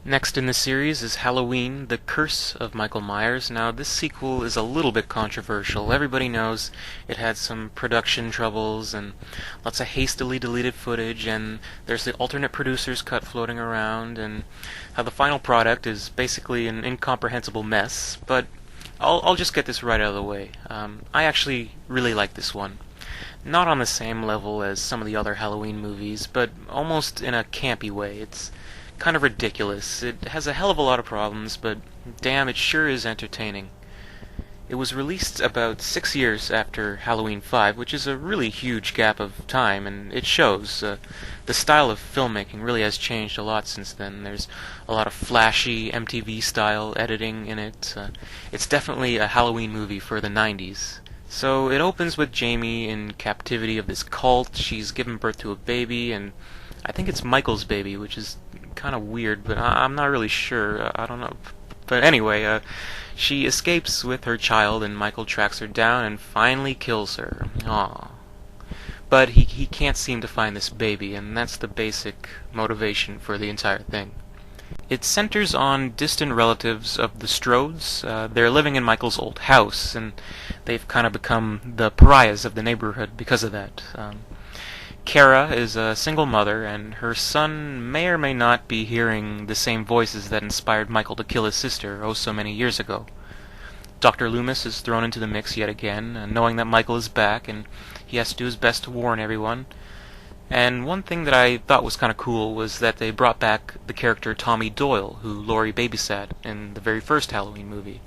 Next in the series is Halloween, The Curse of Michael Myers. Now, this sequel is a little bit controversial. Everybody knows it had some production troubles and lots of hastily deleted footage, and there's the alternate producer's cut floating around, and how the final product is basically an incomprehensible mess. But I'll just get this right out of the way. I actually really like this one. Not on the same level as some of the other Halloween movies, but almost in a campy way. It's kind of ridiculous. It has a hell of a lot of problems, but damn, it sure is entertaining. It was released about 6 years after Halloween 5, which is a really huge gap of time, and it shows. The style of filmmaking really has changed a lot since then. There's a lot of flashy MTV-style editing in it. It's definitely a Halloween movie for the 90s. So it opens with Jamie in captivity of this cult. She's given birth to a baby, and I think it's Michael's baby, which is kind of weird, but I'm not really sure. I don't know. But anyway, she escapes with her child, and Michael tracks her down and finally kills her. Aww. But he can't seem to find this baby, and that's the basic motivation for the entire thing. It centers on distant relatives of the Strodes. They're living in Michael's old house, and they've kind of become the pariahs of the neighborhood because of that. Kara is a single mother, and her son may or may not be hearing the same voices that inspired Michael to kill his sister oh so many years ago. Dr. Loomis is thrown into the mix yet again, knowing that Michael is back, and he has to do his best to warn everyone. And one thing that I thought was kind of cool was that they brought back the character Tommy Doyle, who Laurie babysat in the very first Halloween movie.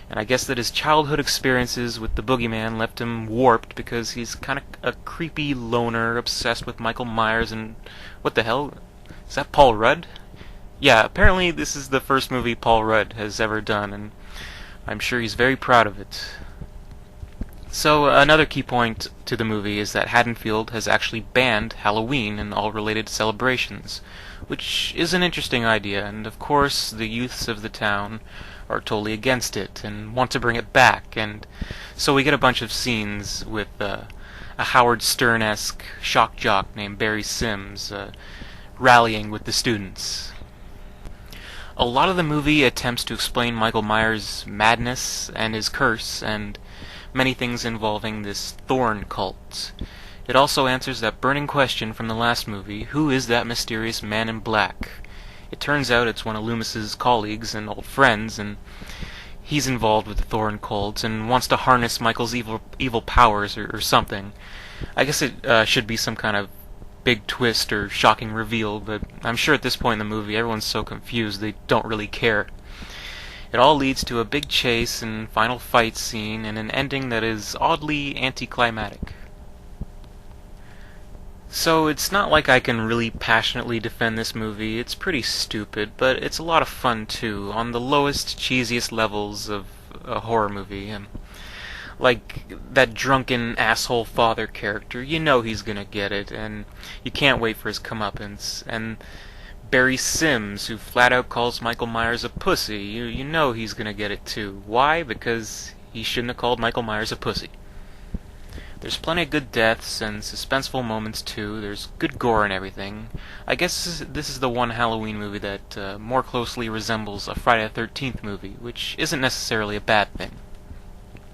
And I guess that his childhood experiences with the boogeyman left him warped because he's kind of a creepy loner obsessed with Michael Myers and... What the hell? Is that Paul Rudd? Yeah, apparently this is the first movie Paul Rudd has ever done, and I'm sure he's very proud of it. So, another key point to the movie is that Haddonfield has actually banned Halloween and all related celebrations, which is an interesting idea, and of course the youths of the town are totally against it and want to bring it back, and so we get a bunch of scenes with a Howard Stern-esque shock jock named Barry Sims rallying with the students. A lot of the movie attempts to explain Michael Myers' madness and his curse, and many things involving this Thorn cult. It also answers that burning question from the last movie, who is that mysterious man in black? It turns out it's one of Loomis's colleagues and old friends, and he's involved with the Thorn cult and wants to harness Michael's evil powers or something. I guess it should be some kind of big twist or shocking reveal, but I'm sure at this point in the movie everyone's so confused they don't really care. It all leads to a big chase and final fight scene and an ending that is oddly anticlimactic. So it's not like I can really passionately defend this movie. It's pretty stupid, but it's a lot of fun too, on the lowest, cheesiest levels of a horror movie. Like that drunken asshole father character, you know he's gonna get it, and you can't wait for his comeuppance. And Barry Sims, who flat out calls Michael Myers a pussy, you know he's gonna get it too. Why? Because he shouldn't have called Michael Myers a pussy. There's plenty of good deaths and suspenseful moments too. There's good gore and everything. I guess this is the one Halloween movie that more closely resembles a Friday the 13th movie, which isn't necessarily a bad thing.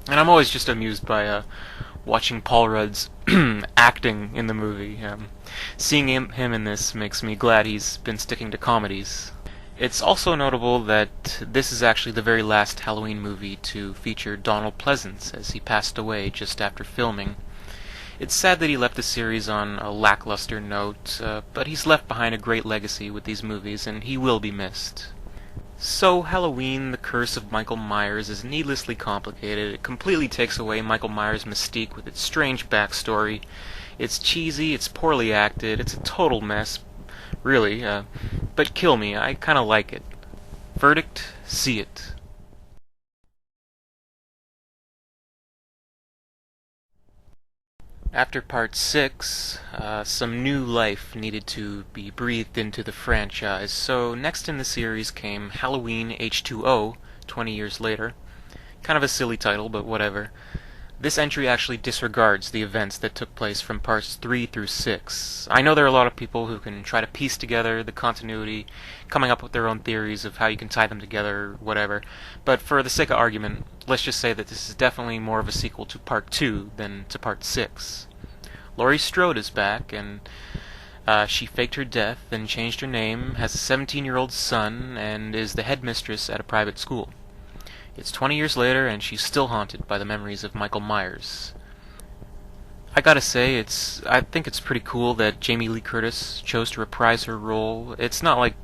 And I'm always just amused by watching Paul Rudd's acting in the movie. Seeing him in this makes me glad he's been sticking to comedies. It's also notable that this is actually the very last Halloween movie to feature Donald Pleasence, as he passed away just after filming. It's sad that he left the series on a lackluster note, but he's left behind a great legacy with these movies, and he will be missed. So, Halloween, The Curse of Michael Myers is needlessly complicated. It completely takes away Michael Myers' mystique with its strange backstory. It's cheesy, it's poorly acted, it's a total mess, really, but kill me, I kinda like it. Verdict, see it. After part 6, some new life needed to be breathed into the franchise, so next in the series came Halloween H2O, 20 years later. Kind of a silly title, but whatever. This entry actually disregards the events that took place from parts 3 through 6. I know there are a lot of people who can try to piece together the continuity, coming up with their own theories of how you can tie them together, whatever, but for the sake of argument, let's just say that this is definitely more of a sequel to part 2 than to part 6. Laurie Strode is back, and she faked her death and changed her name, has a 17-year-old son, and is the headmistress at a private school. It's 20 years later, and she's still haunted by the memories of Michael Myers. I gotta say, I think it's pretty cool that Jamie Lee Curtis chose to reprise her role. It's not like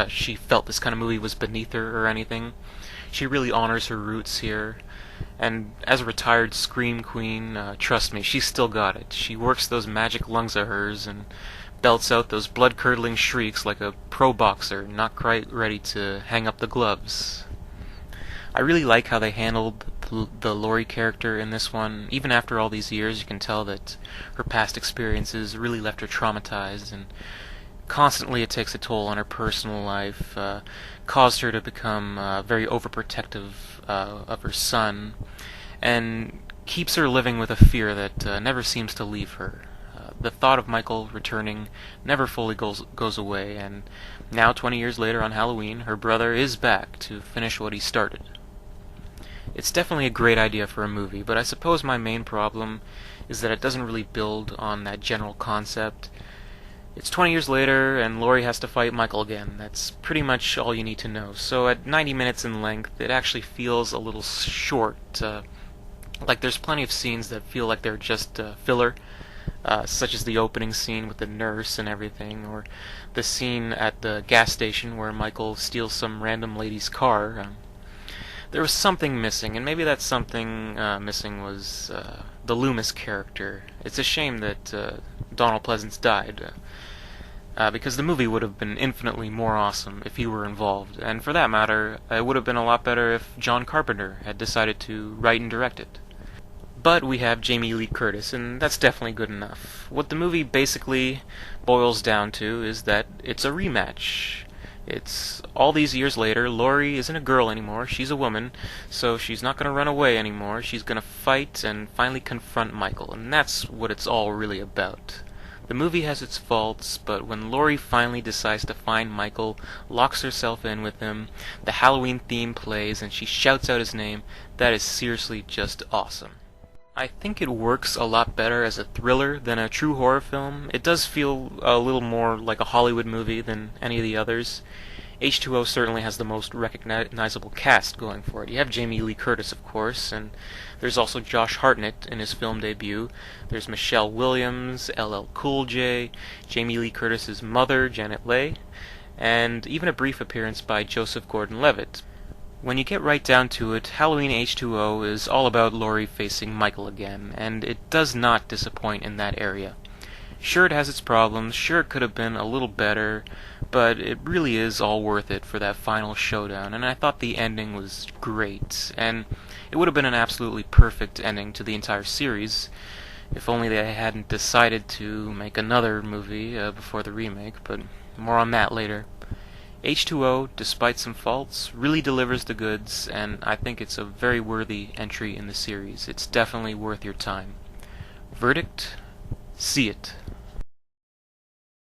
she felt this kind of movie was beneath her or anything. She really honors her roots here. And as a retired scream queen, trust me, she's still got it. She works those magic lungs of hers and belts out those blood-curdling shrieks like a pro boxer not quite ready to hang up the gloves. I really like how they handled the Laurie character in this one. Even after all these years, you can tell that her past experiences really left her traumatized, and constantly it takes a toll on her personal life, caused her to become very overprotective of her son, and keeps her living with a fear that never seems to leave her. The thought of Michael returning never fully goes away, and now 20 years later on Halloween, her brother is back to finish what he started. It's definitely a great idea for a movie, but I suppose my main problem is that it doesn't really build on that general concept. It's 20 years later, and Laurie has to fight Michael again. That's pretty much all you need to know. So at 90 minutes in length, it actually feels a little short. Like there's plenty of scenes that feel like they're just filler, such as the opening scene with the nurse and everything, or the scene at the gas station where Michael steals some random lady's car. There was something missing, and maybe that something missing was the Loomis character. It's a shame that Donald Pleasence died, because the movie would have been infinitely more awesome if he were involved, and for that matter, it would have been a lot better if John Carpenter had decided to write and direct it. But we have Jamie Lee Curtis, and that's definitely good enough. What the movie basically boils down to is that it's a rematch. It's all these years later, Laurie isn't a girl anymore, she's a woman, so she's not going to run away anymore, she's going to fight and finally confront Michael, and that's what it's all really about. The movie has its faults, but when Laurie finally decides to find Michael, locks herself in with him, the Halloween theme plays, and she shouts out his name, that is seriously just awesome. I think it works a lot better as a thriller than a true horror film. It does feel a little more like a Hollywood movie than any of the others. H2O certainly has the most recognizable cast going for it. You have Jamie Lee Curtis, of course, and there's also Josh Hartnett in his film debut. There's Michelle Williams, LL Cool J, Jamie Lee Curtis's mother, Janet Leigh, and even a brief appearance by Joseph Gordon-Levitt. When you get right down to it, Halloween H2O is all about Laurie facing Michael again, and it does not disappoint in that area. Sure, it has its problems, sure it could have been a little better, but it really is all worth it for that final showdown, and I thought the ending was great, and it would have been an absolutely perfect ending to the entire series, if only they hadn't decided to make another movie before the remake, but more on that later. H2O, despite some faults, really delivers the goods, and I think it's a very worthy entry in the series. It's definitely worth your time. Verdict? See it.